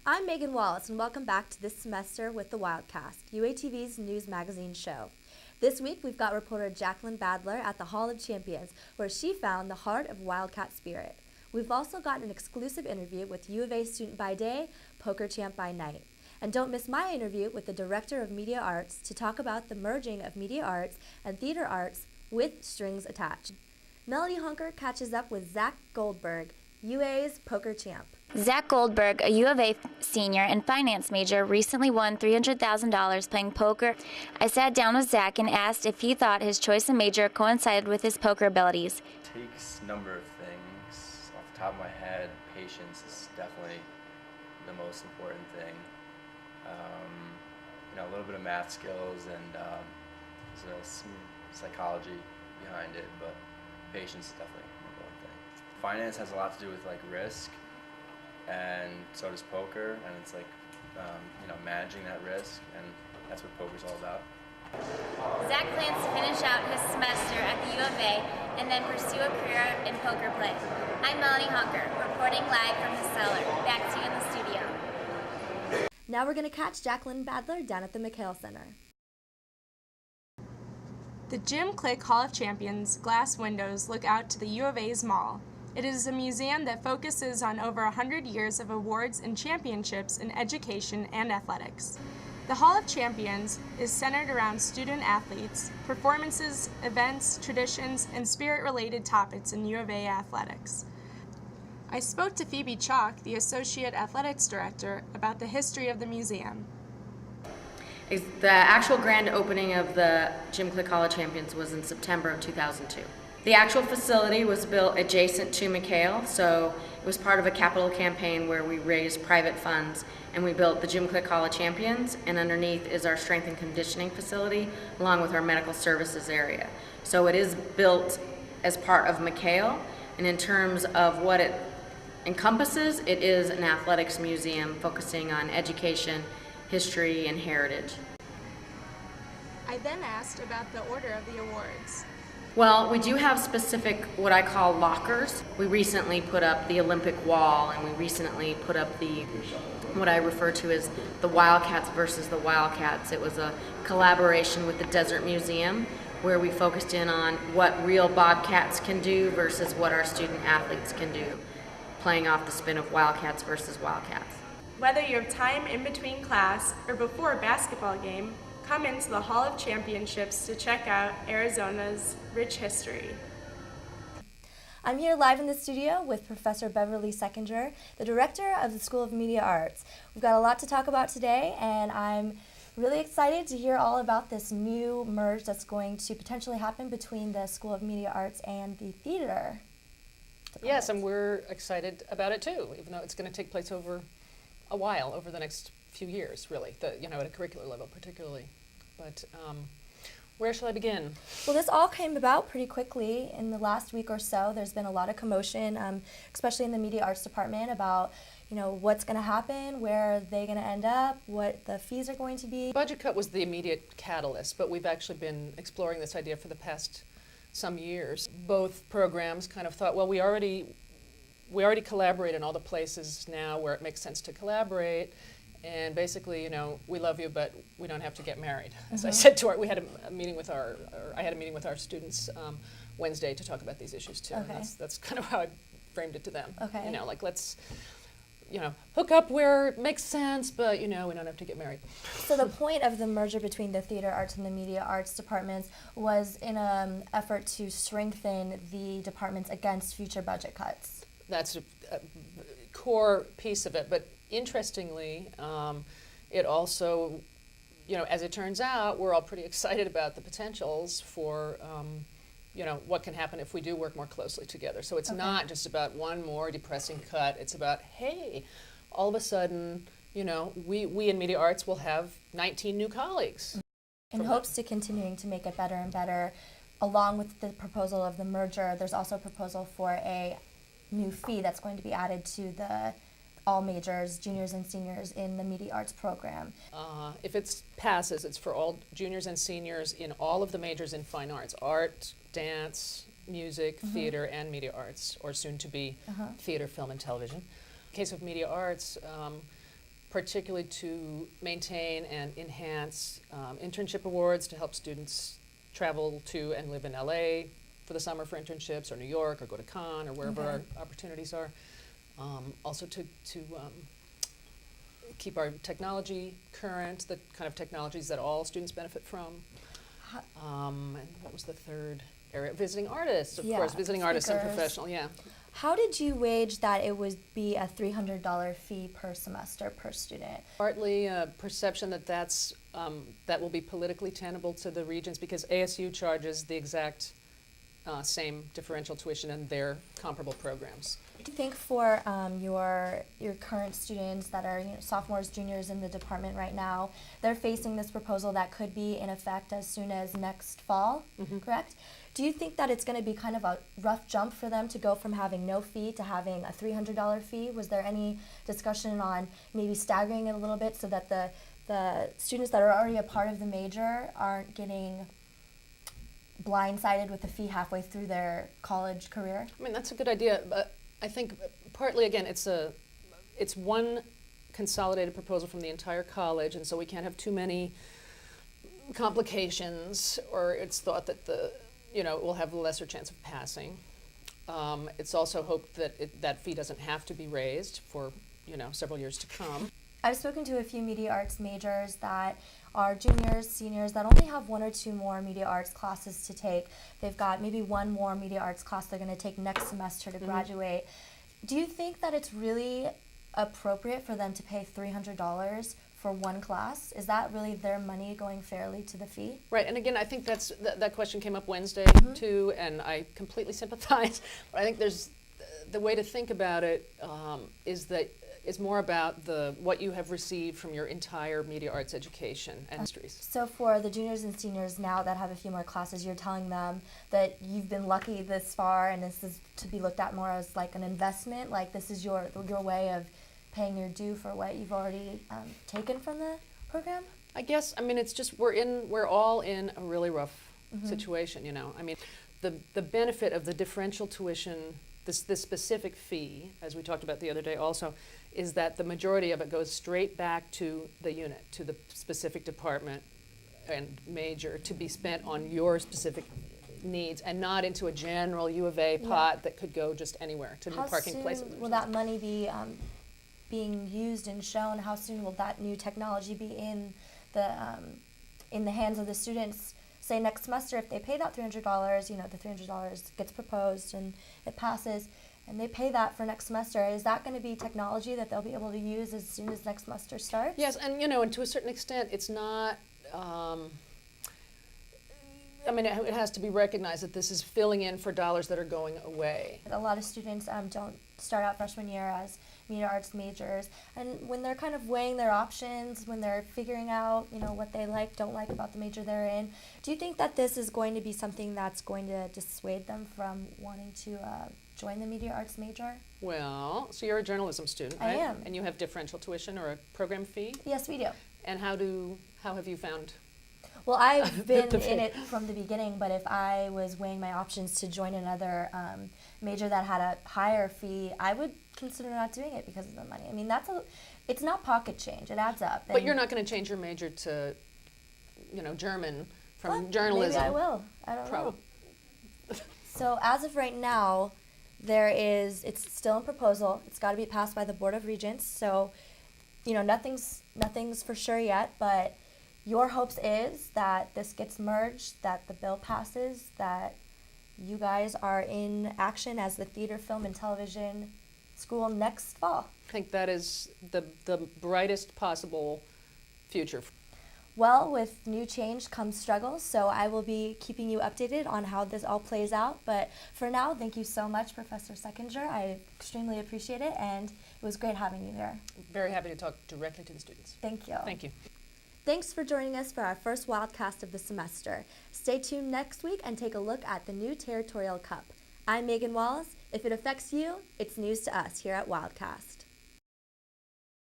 I'm Megan Wallace, and welcome back to this semester with the Wildcast, UATV's news magazine show. This week, we've got reporter Jacqueline Badler at the Hall of Champions, where she found the heart of Wildcat spirit. We've also got an exclusive interview with U of A student by day, poker champ by night. And don't miss my interview with the Director of Media Arts to talk about the merging of media arts and theater arts with strings attached. Melody Hunker catches up with Zach Goldberg, UA's poker champ. Zach Goldberg, a U of A senior and finance major, recently won $300,000 playing poker. I sat down with Zach and asked if he thought his choice of major coincided with his poker abilities. It takes a number of things. Off the top of my head, patience is definitely the most important thing. A little bit of math skills and there's some psychology behind it, but patience is definitely the number one thing. Finance has a lot to do with risk, and so does poker, and it's managing that risk, and that's what poker's all about. Zach plans to finish out his semester at the U of A and then pursue a career in poker play. I'm Melody Hunker, reporting live from the cellar. Back to you in the studio. Now we're going to catch Jacqueline Badler down at the McHale Center. The Jim Click Hall of Champions glass windows look out to the U of A's mall. It is a museum that focuses on over 100 years of awards and championships in education and athletics. The Hall of Champions is centered around student athletes, performances, events, traditions, and spirit-related topics in U of A athletics. I spoke to Phoebe Chalk, the Associate Athletics Director, about the history of the museum. The actual grand opening of the Jim Click Hall of Champions was in September of 2002. The actual facility was built adjacent to McHale, so it was part of a capital campaign where we raised private funds and we built the Jim Click Hall of Champions, and underneath is our strength and conditioning facility along with our medical services area. So it is built as part of McHale, and in terms of what it encompasses, it is an athletics museum focusing on education, history, and heritage. I then asked about the order of the awards. Well, we do have specific, what I call lockers. We recently put up the Olympic wall, and we recently put up what I refer to as the Wildcats versus the Wildcats. It was a collaboration with the Desert Museum where we focused in on what real Bobcats can do versus what our student athletes can do, playing off the spin of Wildcats versus Wildcats. Whether you have time in between class or before a basketball game, come into the Hall of Championships to check out Arizona's rich history. I'm here live in the studio with Professor Beverly Seckinger, the Director of the School of Media Arts. We've got a lot to talk about today, and I'm really excited to hear all about this new merge that's going to potentially happen between the School of Media Arts and the theater. Yes, and we're excited about it too, even though it's going to take place over a while, over the next few years, really, at a curricular level particularly. But where shall I begin? Well, this all came about pretty quickly in the last week or so. There's been a lot of commotion, especially in the media arts department, about what's going to happen, where are they going to end up, what the fees are going to be. Budget cut was the immediate catalyst, but we've actually been exploring this idea for the past some years. Both programs kind of thought, well, we already collaborate in all the places now where it makes sense to collaborate. And basically, we love you, but we don't have to get married. As I said I had a meeting with our students Wednesday to talk about these issues too. Okay. And that's kind of how I framed it to them. Okay. Let's, hook up where it makes sense, but we don't have to get married. So the point of the merger between the theater arts and the media arts departments was in an effort to strengthen the departments against future budget cuts. That's a core piece of it, but interestingly, it also, as it turns out, we're all pretty excited about the potentials for, what can happen if we do work more closely together. So it's not just about one more depressing cut. It's about, hey, all of a sudden, we in media arts will have 19 new colleagues. In hopes to continuing to make it better and better, along with the proposal of the merger, there's also a proposal for a new fee that's going to be added to the all majors, juniors and seniors in the media arts program. If it passes, it's for all juniors and seniors in all of the majors in fine arts, art, dance, music, theater, and media arts, or soon to be theater, film, and television. In the case of media arts, particularly to maintain and enhance internship awards to help students travel to and live in LA for the summer for internships, or New York, or go to Cannes, or wherever our opportunities are. Also to keep our technology current, the kind of technologies that all students benefit from. And what was the third area? Visiting artists, of course, visiting artists and professional, How did you wage that it would be a $300 fee per semester per student? Partly a perception that that will be politically tenable to the regions, because ASU charges the exact same differential tuition in their comparable programs. Do you think for your current students that are sophomores, juniors in the department right now, they're facing this proposal that could be in effect as soon as next fall, correct? Do you think that it's going to be kind of a rough jump for them to go from having no fee to having a $300 fee? Was there any discussion on maybe staggering it a little bit so that the students that are already a part of the major aren't getting blindsided with the fee halfway through their college career? I mean, that's a good idea, but I think partly, again, it's one consolidated proposal from the entire college, and so we can't have too many complications, or it's thought that we'll have a lesser chance of passing. It's also hoped that that fee doesn't have to be raised for several years to come. I've spoken to a few media arts majors that are juniors, seniors, that only have one or two more media arts classes to take. They've got maybe one more media arts class they're going to take next semester to graduate. Do you think that it's really appropriate for them to pay $300 for one class? Is that really their money going fairly to the fee? Right, and again, I think that question came up Wednesday too, and I completely sympathize. But I think the way to think about it is more about what you have received from your entire media arts education and histories. So for the juniors and seniors now that have a few more classes, you're telling them that you've been lucky this far, and this is to be looked at more as like an investment, like this is your way of paying your due for what you've already taken from the program? I guess, I mean, it's just we're all in a really rough situation, I mean, the benefit of the differential tuition, this specific fee, as we talked about the other day also, is that the majority of it goes straight back to the unit, to the specific department and major, to be spent on your specific needs, and not into a general U of A pot that could go just anywhere to new parking places. How soon will that money be being used and shown? How soon will that new technology be in the hands of the students? Say next semester, if they pay that $300, the $300 gets proposed and it passes, and they pay that for next semester, is that going to be technology that they'll be able to use as soon as next semester starts? Yes, and and to a certain extent, it's not. It has to be recognized that this is filling in for dollars that are going away. A lot of students don't start out freshman year as media arts majors, and when they're kind of weighing their options, when they're figuring out what they don't like about the major they're in, do you think that this is going to be something that's going to dissuade them from wanting to join the media arts major? Well, so you're a journalism student, right? I am. And you have differential tuition or a program fee? Yes, we do. And how have you found? Well, I've been in it from the beginning, but if I was weighing my options to join another major that had a higher fee, I would consider not doing it because of the money. I mean, it's not pocket change. It adds up. But you're not going to change your major to, German from journalism. Maybe I will. I don't know. So as of right now, it's still in proposal. It's got to be passed by the Board of Regents. So, nothing's for sure yet, but your hopes is that this gets merged, that the bill passes, that you guys are in action as the theater, film, and television school next fall. I think that is the brightest possible future. Well, with new change comes struggles, so I will be keeping you updated on how this all plays out. But for now, thank you so much, Professor Seckinger. I extremely appreciate it, and it was great having you here. Very happy to talk directly to the students. Thank you. Thank you. Thanks for joining us for our first Wildcast of the semester. Stay tuned next week and take a look at the new Territorial Cup. I'm Megan Wallace. If it affects you, it's news to us here at Wildcast.